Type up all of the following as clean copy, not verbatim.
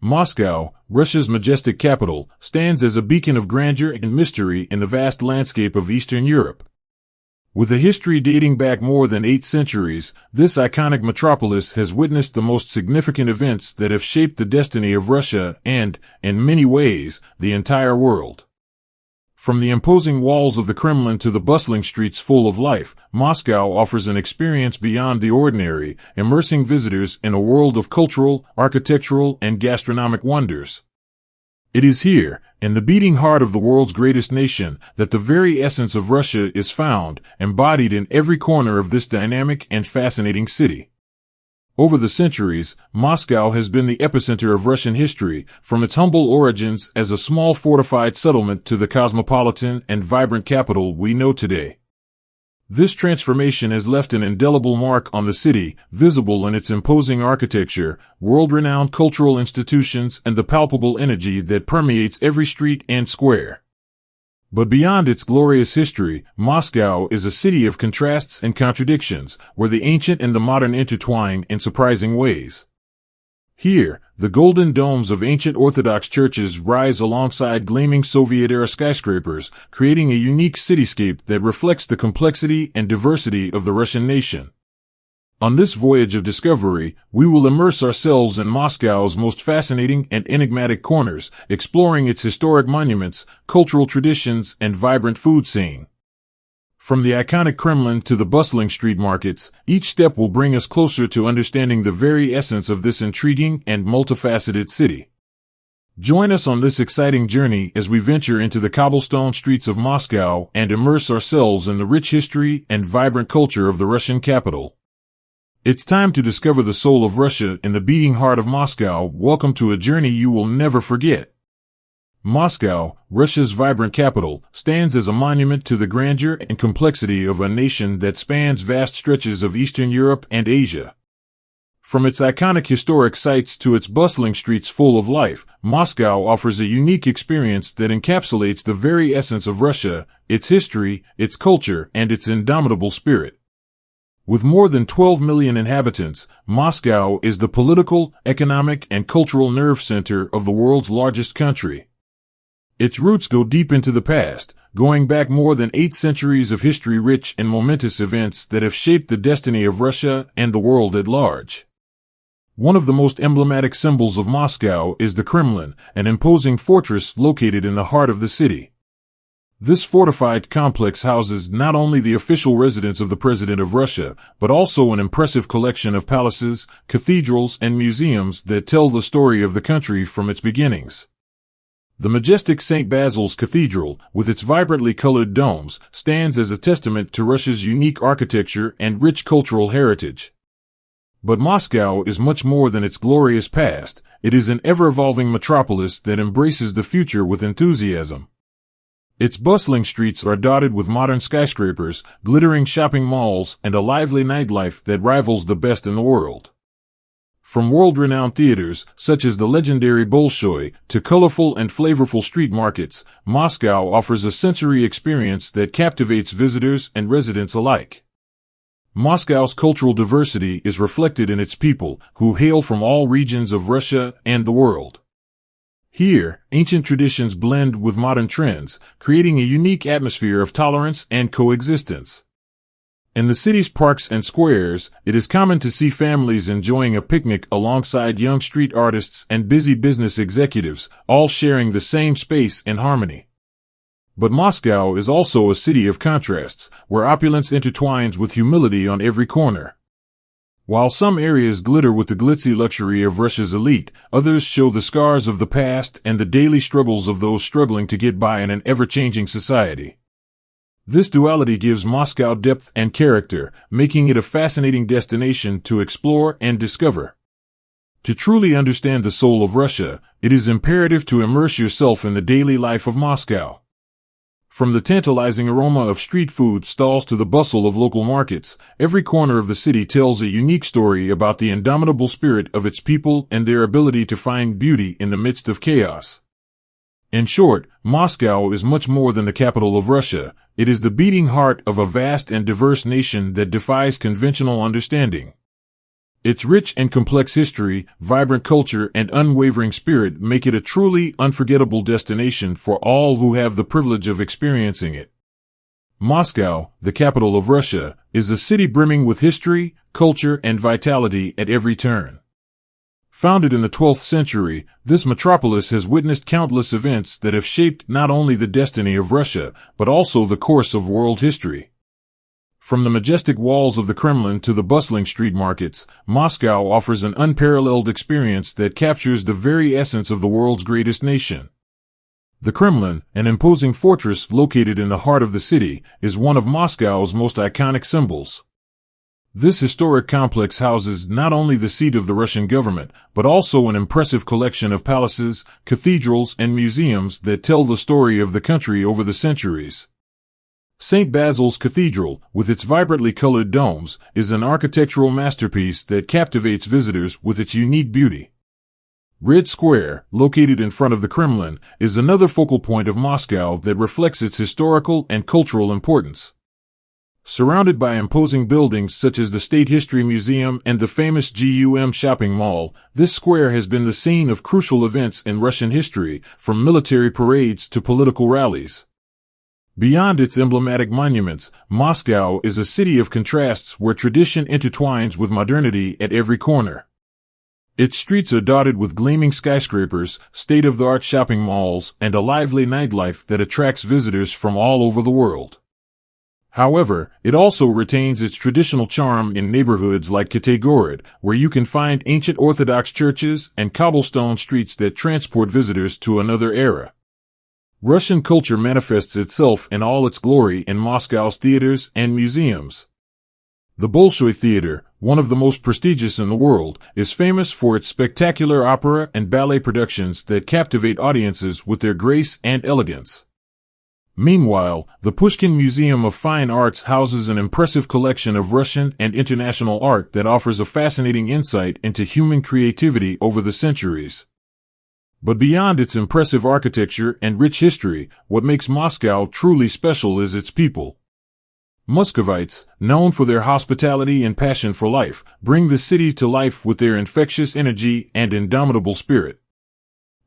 Moscow, Russia's majestic capital, stands as a beacon of grandeur and mystery in the vast landscape of Eastern Europe. With a history dating back more than 8 centuries, this iconic metropolis has witnessed the most significant events that have shaped the destiny of Russia and, in many ways, the entire world. From the imposing walls of the Kremlin to the bustling streets full of life, Moscow offers an experience beyond the ordinary, immersing visitors in a world of cultural, architectural, and gastronomic wonders. It is here, in the beating heart of the world's greatest nation, that the very essence of Russia is found, embodied in every corner of this dynamic and fascinating city. Over the centuries, Moscow has been the epicenter of Russian history, from its humble origins as a small fortified settlement to the cosmopolitan and vibrant capital we know today. This transformation has left an indelible mark on the city, visible in its imposing architecture, world-renowned cultural institutions, and the palpable energy that permeates every street and square. But beyond its glorious history, Moscow is a city of contrasts and contradictions, where the ancient and the modern intertwine in surprising ways. Here, the golden domes of ancient Orthodox churches rise alongside gleaming Soviet-era skyscrapers, creating a unique cityscape that reflects the complexity and diversity of the Russian nation. On this voyage of discovery, we will immerse ourselves in Moscow's most fascinating and enigmatic corners, exploring its historic monuments, cultural traditions, and vibrant food scene. From the iconic Kremlin to the bustling street markets, each step will bring us closer to understanding the very essence of this intriguing and multifaceted city. Join us on this exciting journey as we venture into the cobblestone streets of Moscow and immerse ourselves in the rich history and vibrant culture of the Russian capital. It's time to discover the soul of Russia in the beating heart of Moscow. Welcome to a journey you will never forget. Moscow, Russia's vibrant capital, stands as a monument to the grandeur and complexity of a nation that spans vast stretches of Eastern Europe and Asia. From its iconic historic sites to its bustling streets full of life, Moscow offers a unique experience that encapsulates the very essence of Russia, its history, its culture, and its indomitable spirit. With more than 12 million inhabitants, Moscow is the political, economic, and cultural nerve center of the world's largest country. Its roots go deep into the past, going back more than 8 centuries of history rich in momentous events that have shaped the destiny of Russia and the world at large. One of the most emblematic symbols of Moscow is the Kremlin, an imposing fortress located in the heart of the city. This fortified complex houses not only the official residence of the President of Russia, but also an impressive collection of palaces, cathedrals, and museums that tell the story of the country from its beginnings. The majestic St. Basil's Cathedral, with its vibrantly colored domes, stands as a testament to Russia's unique architecture and rich cultural heritage. But Moscow is much more than its glorious past. It is an ever-evolving metropolis that embraces the future with enthusiasm. Its bustling streets are dotted with modern skyscrapers, glittering shopping malls, and a lively nightlife that rivals the best in the world. From world-renowned theaters, such as the legendary Bolshoi, to colorful and flavorful street markets, Moscow offers a sensory experience that captivates visitors and residents alike. Moscow's cultural diversity is reflected in its people, who hail from all regions of Russia and the world. Here, ancient traditions blend with modern trends, creating a unique atmosphere of tolerance and coexistence. In the city's parks and squares, it is common to see families enjoying a picnic alongside young street artists and busy business executives, all sharing the same space in harmony. But Moscow is also a city of contrasts, where opulence intertwines with humility on every corner. While some areas glitter with the glitzy luxury of Russia's elite, others show the scars of the past and the daily struggles of those struggling to get by in an ever-changing society. This duality gives Moscow depth and character, making it a fascinating destination to explore and discover. To truly understand the soul of Russia, it is imperative to immerse yourself in the daily life of Moscow. From the tantalizing aroma of street food stalls to the bustle of local markets, every corner of the city tells a unique story about the indomitable spirit of its people and their ability to find beauty in the midst of chaos. In short, Moscow is much more than the capital of Russia. It is the beating heart of a vast and diverse nation that defies conventional understanding. Its rich and complex history, vibrant culture, and unwavering spirit make it a truly unforgettable destination for all who have the privilege of experiencing it. Moscow, the capital of Russia, is a city brimming with history, culture, and vitality at every turn. Founded in the 12th century, this metropolis has witnessed countless events that have shaped not only the destiny of Russia, but also the course of world history. From the majestic walls of the Kremlin to the bustling street markets, Moscow offers an unparalleled experience that captures the very essence of the world's greatest nation. The Kremlin, an imposing fortress located in the heart of the city, is one of Moscow's most iconic symbols. This historic complex houses not only the seat of the Russian government, but also an impressive collection of palaces, cathedrals, and museums that tell the story of the country over the centuries. St. Basil's Cathedral, with its vibrantly colored domes, is an architectural masterpiece that captivates visitors with its unique beauty. Red Square, located in front of the Kremlin, is another focal point of Moscow that reflects its historical and cultural importance. Surrounded by imposing buildings such as the State History Museum and the famous GUM shopping mall, this square has been the scene of crucial events in Russian history, from military parades to political rallies. Beyond its emblematic monuments, Moscow is a city of contrasts where tradition intertwines with modernity at every corner. Its streets are dotted with gleaming skyscrapers, state-of-the-art shopping malls, and a lively nightlife that attracts visitors from all over the world. However, it also retains its traditional charm in neighborhoods like Cathedral, where you can find ancient Orthodox churches and cobblestone streets that transport visitors to another era. Russian culture manifests itself in all its glory in Moscow's theaters and museums. The Bolshoi Theater, one of the most prestigious in the world, is famous for its spectacular opera and ballet productions that captivate audiences with their grace and elegance. Meanwhile, the Pushkin Museum of Fine Arts houses an impressive collection of Russian and international art that offers a fascinating insight into human creativity over the centuries. But beyond its impressive architecture and rich history, what makes Moscow truly special is its people. Muscovites, known for their hospitality and passion for life, bring the city to life with their infectious energy and indomitable spirit.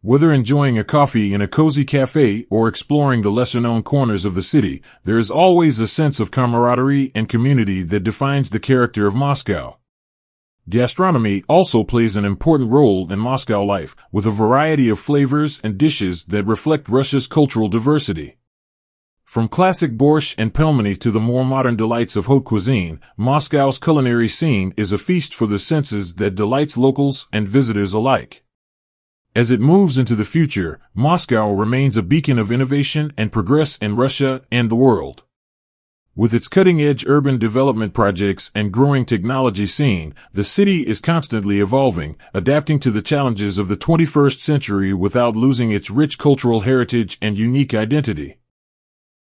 Whether enjoying a coffee in a cozy cafe or exploring the lesser-known corners of the city, there is always a sense of camaraderie and community that defines the character of Moscow. Gastronomy also plays an important role in Moscow life, with a variety of flavors and dishes that reflect Russia's cultural diversity. From classic borscht and pelmeni to the more modern delights of haute cuisine, Moscow's culinary scene is a feast for the senses that delights locals and visitors alike. As it moves into the future, Moscow remains a beacon of innovation and progress in Russia and the world. With its cutting-edge urban development projects and growing technology scene, the city is constantly evolving, adapting to the challenges of the 21st century without losing its rich cultural heritage and unique identity.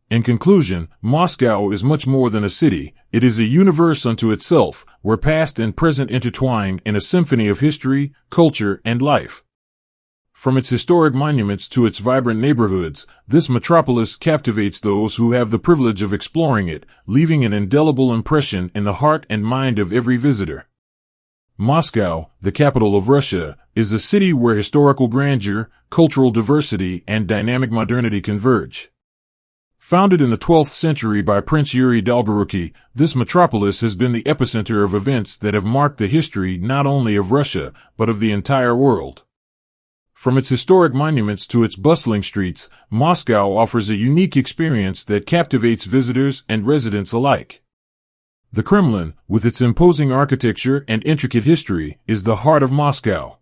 In conclusion, Moscow is much more than a city. It is a universe unto itself, where past and present intertwine in a symphony of history, culture, and life. From its historic monuments to its vibrant neighborhoods, this metropolis captivates those who have the privilege of exploring it, leaving an indelible impression in the heart and mind of every visitor. Moscow, the capital of Russia, is a city where historical grandeur, cultural diversity, and dynamic modernity converge. Founded in the 12th century by Prince Yuri Dolgoruki, this metropolis has been the epicenter of events that have marked the history not only of Russia, but of the entire world. From its historic monuments to its bustling streets, Moscow offers a unique experience that captivates visitors and residents alike. The Kremlin, with its imposing architecture and intricate history, is the heart of Moscow.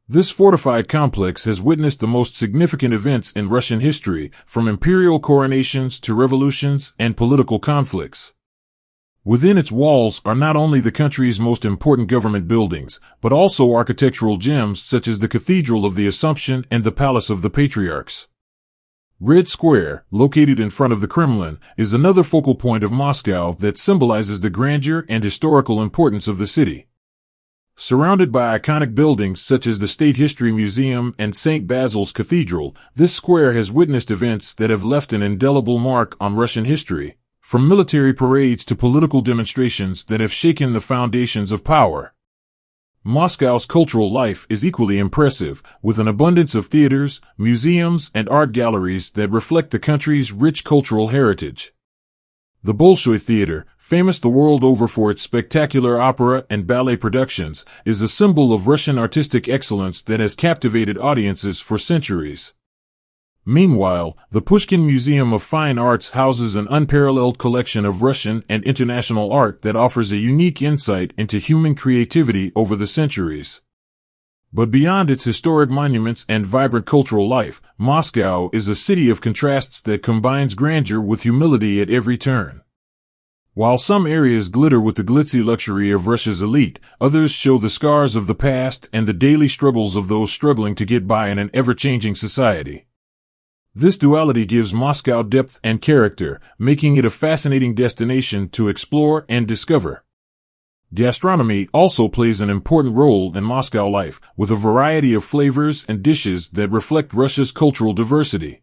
This fortified complex has witnessed the most significant events in Russian history, from imperial coronations to revolutions and political conflicts. Within its walls are not only the country's most important government buildings, but also architectural gems such as the Cathedral of the Assumption and the Palace of the Patriarchs. Red Square, located in front of the Kremlin, is another focal point of Moscow that symbolizes the grandeur and historical importance of the city. Surrounded by iconic buildings such as the State History Museum and St. Basil's Cathedral, this square has witnessed events that have left an indelible mark on Russian history, from military parades to political demonstrations that have shaken the foundations of power. Moscow's cultural life is equally impressive, with an abundance of theaters, museums, and art galleries that reflect the country's rich cultural heritage. The Bolshoi Theater, famous the world over for its spectacular opera and ballet productions, is a symbol of Russian artistic excellence that has captivated audiences for centuries. Meanwhile, the Pushkin Museum of Fine Arts houses an unparalleled collection of Russian and international art that offers a unique insight into human creativity over the centuries. But beyond its historic monuments and vibrant cultural life, Moscow is a city of contrasts that combines grandeur with humility at every turn. While some areas glitter with the glitzy luxury of Russia's elite, others show the scars of the past and the daily struggles of those struggling to get by in an ever-changing society. This duality gives Moscow depth and character, making it a fascinating destination to explore and discover. Gastronomy also plays an important role in Moscow life, with a variety of flavors and dishes that reflect Russia's cultural diversity.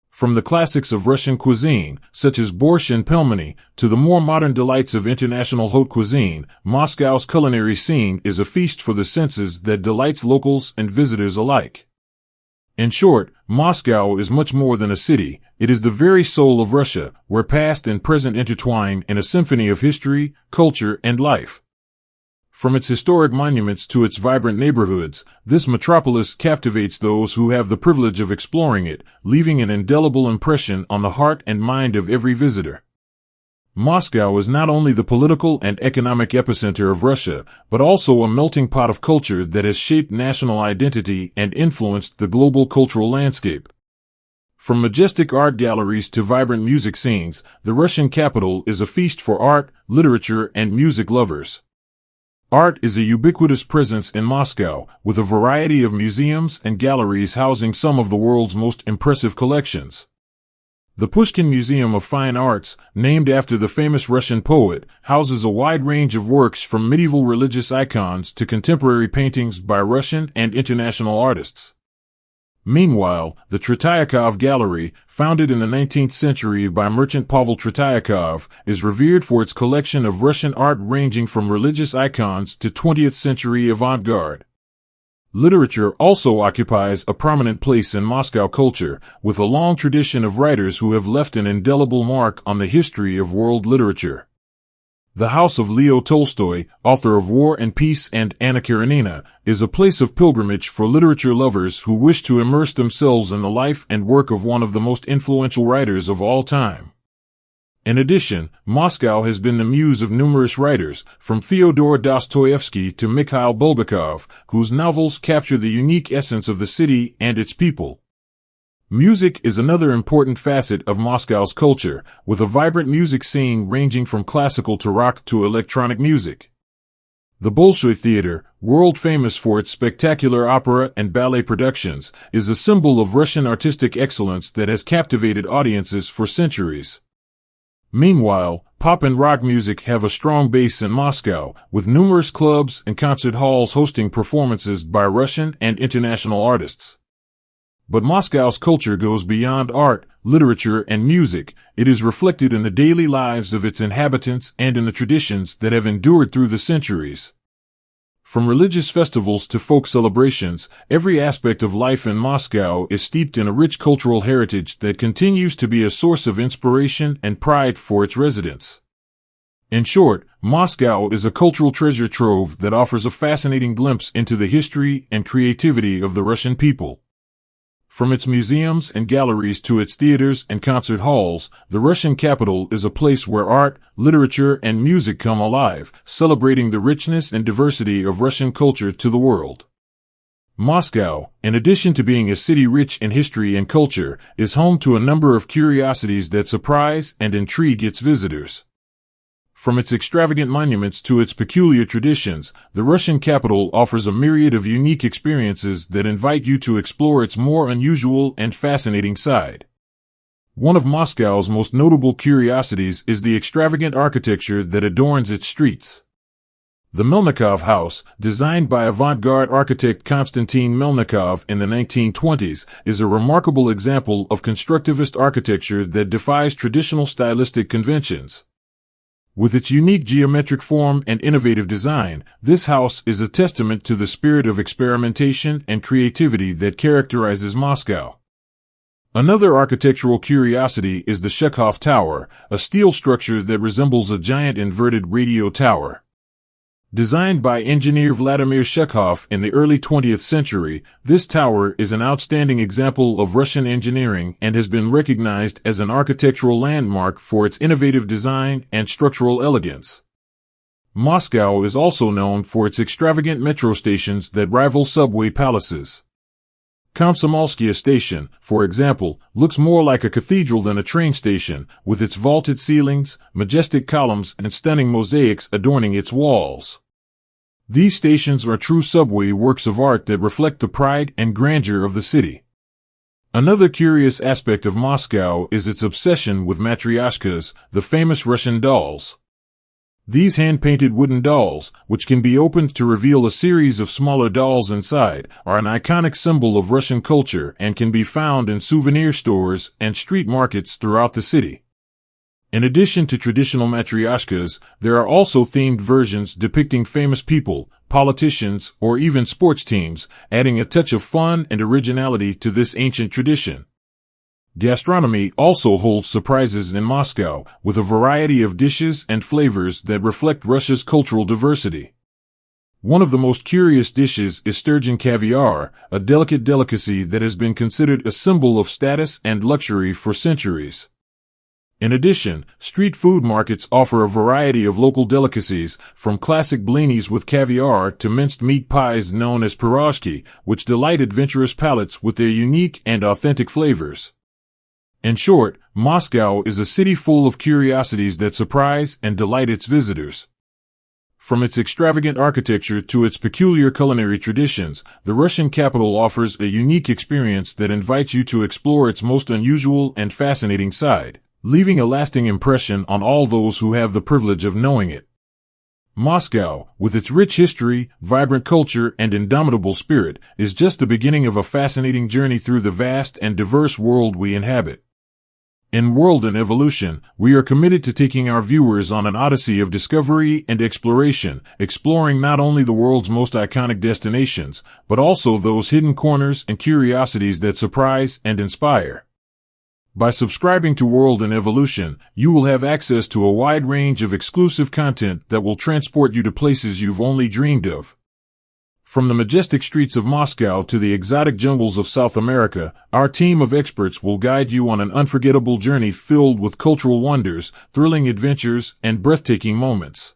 From the classics of Russian cuisine, such as borscht and pelmeni, to the more modern delights of international haute cuisine, Moscow's culinary scene is a feast for the senses that delights locals and visitors alike. In short, Moscow is much more than a city. It is the very soul of Russia, where past and present intertwine in a symphony of history, culture, and life. From its historic monuments to its vibrant neighborhoods, this metropolis captivates those who have the privilege of exploring it, leaving an indelible impression on the heart and mind of every visitor. Moscow is not only the political and economic epicenter of Russia, but also a melting pot of culture that has shaped national identity and influenced the global cultural landscape. From majestic art galleries to vibrant music scenes, the Russian capital is a feast for art, literature, and music lovers. Art is a ubiquitous presence in Moscow, with a variety of museums and galleries housing some of the world's most impressive collections. The Pushkin Museum of Fine Arts, named after the famous Russian poet, houses a wide range of works from medieval religious icons to contemporary paintings by Russian and international artists. Meanwhile, the Tretiakov Gallery, founded in the 19th century by merchant Pavel Tretiakov, is revered for its collection of Russian art ranging from religious icons to 20th century avant-garde. Literature also occupies a prominent place in Moscow culture, with a long tradition of writers who have left an indelible mark on the history of world literature. The house of Leo Tolstoy, author of War and Peace and Anna Karenina, is a place of pilgrimage for literature lovers who wish to immerse themselves in the life and work of one of the most influential writers of all time. In addition, Moscow has been the muse of numerous writers, from Fyodor Dostoevsky to Mikhail Bulgakov, whose novels capture the unique essence of the city and its people. Music is another important facet of Moscow's culture, with a vibrant music scene ranging from classical to rock to electronic music. The Bolshoi Theater, world famous for its spectacular opera and ballet productions, is a symbol of Russian artistic excellence that has captivated audiences for centuries. Meanwhile, pop and rock music have a strong base in Moscow, with numerous clubs and concert halls hosting performances by Russian and international artists. But Moscow's culture goes beyond art, literature, and music. It is reflected in the daily lives of its inhabitants and in the traditions that have endured through the centuries. From religious festivals to folk celebrations, every aspect of life in Moscow is steeped in a rich cultural heritage that continues to be a source of inspiration and pride for its residents. In short, Moscow is a cultural treasure trove that offers a fascinating glimpse into the history and creativity of the Russian people. From its museums and galleries to its theaters and concert halls, the Russian capital is a place where art, literature, and music come alive, celebrating the richness and diversity of Russian culture to the world. Moscow, in addition to being a city rich in history and culture, is home to a number of curiosities that surprise and intrigue its visitors. From its extravagant monuments to its peculiar traditions, the Russian capital offers a myriad of unique experiences that invite you to explore its more unusual and fascinating side. One of Moscow's most notable curiosities is the extravagant architecture that adorns its streets. The Melnikov House, designed by avant-garde architect Konstantin Melnikov in the 1920s, is a remarkable example of constructivist architecture that defies traditional stylistic conventions. With its unique geometric form and innovative design, this house is a testament to the spirit of experimentation and creativity that characterizes Moscow. Another architectural curiosity is the Chekhov Tower, a steel structure that resembles a giant inverted radio tower. Designed by engineer Vladimir Chekhov in the early 20th century, this tower is an outstanding example of Russian engineering and has been recognized as an architectural landmark for its innovative design and structural elegance. Moscow is also known for its extravagant metro stations that rival subway palaces. Komsomolskaya Station, for example, looks more like a cathedral than a train station, with its vaulted ceilings, majestic columns, and stunning mosaics adorning its walls. These stations are true subway works of art that reflect the pride and grandeur of the city. Another curious aspect of Moscow is its obsession with matryoshkas, the famous Russian dolls. These hand-painted wooden dolls, which can be opened to reveal a series of smaller dolls inside, are an iconic symbol of Russian culture and can be found in souvenir stores and street markets throughout the city. In addition to traditional matryoshkas, there are also themed versions depicting famous people, politicians, or even sports teams, adding a touch of fun and originality to this ancient tradition. Gastronomy also holds surprises in Moscow, with a variety of dishes and flavors that reflect Russia's cultural diversity. One of the most curious dishes is sturgeon caviar, a delicate delicacy that has been considered a symbol of status and luxury for centuries. In addition, street food markets offer a variety of local delicacies, from classic blinis with caviar to minced meat pies known as pirozhki, which delight adventurous palates with their unique and authentic flavors. In short, Moscow is a city full of curiosities that surprise and delight its visitors. From its extravagant architecture to its peculiar culinary traditions, the Russian capital offers a unique experience that invites you to explore its most unusual and fascinating side, leaving a lasting impression on all those who have the privilege of knowing it. Moscow, with its rich history, vibrant culture, and indomitable spirit, is just the beginning of a fascinating journey through the vast and diverse world we inhabit. In World and Evolution, we are committed to taking our viewers on an odyssey of discovery and exploration, exploring not only the world's most iconic destinations, but also those hidden corners and curiosities that surprise and inspire. By subscribing to World and Evolution, you will have access to a wide range of exclusive content that will transport you to places you've only dreamed of. From the majestic streets of Moscow to the exotic jungles of South America, our team of experts will guide you on an unforgettable journey filled with cultural wonders, thrilling adventures, and breathtaking moments.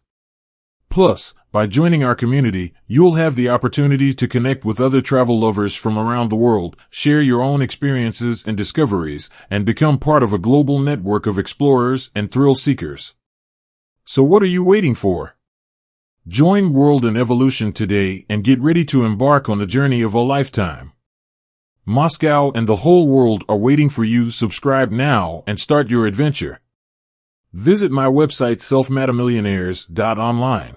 Plus, by joining our community, you'll have the opportunity to connect with other travel lovers from around the world, share your own experiences and discoveries, and become part of a global network of explorers and thrill seekers. So what are you waiting for? Join World and Evolution today and get ready to embark on the journey of a lifetime. Moscow and the whole world are waiting for you. Subscribe now and start your adventure. Visit my website selfmatamillionaires.online.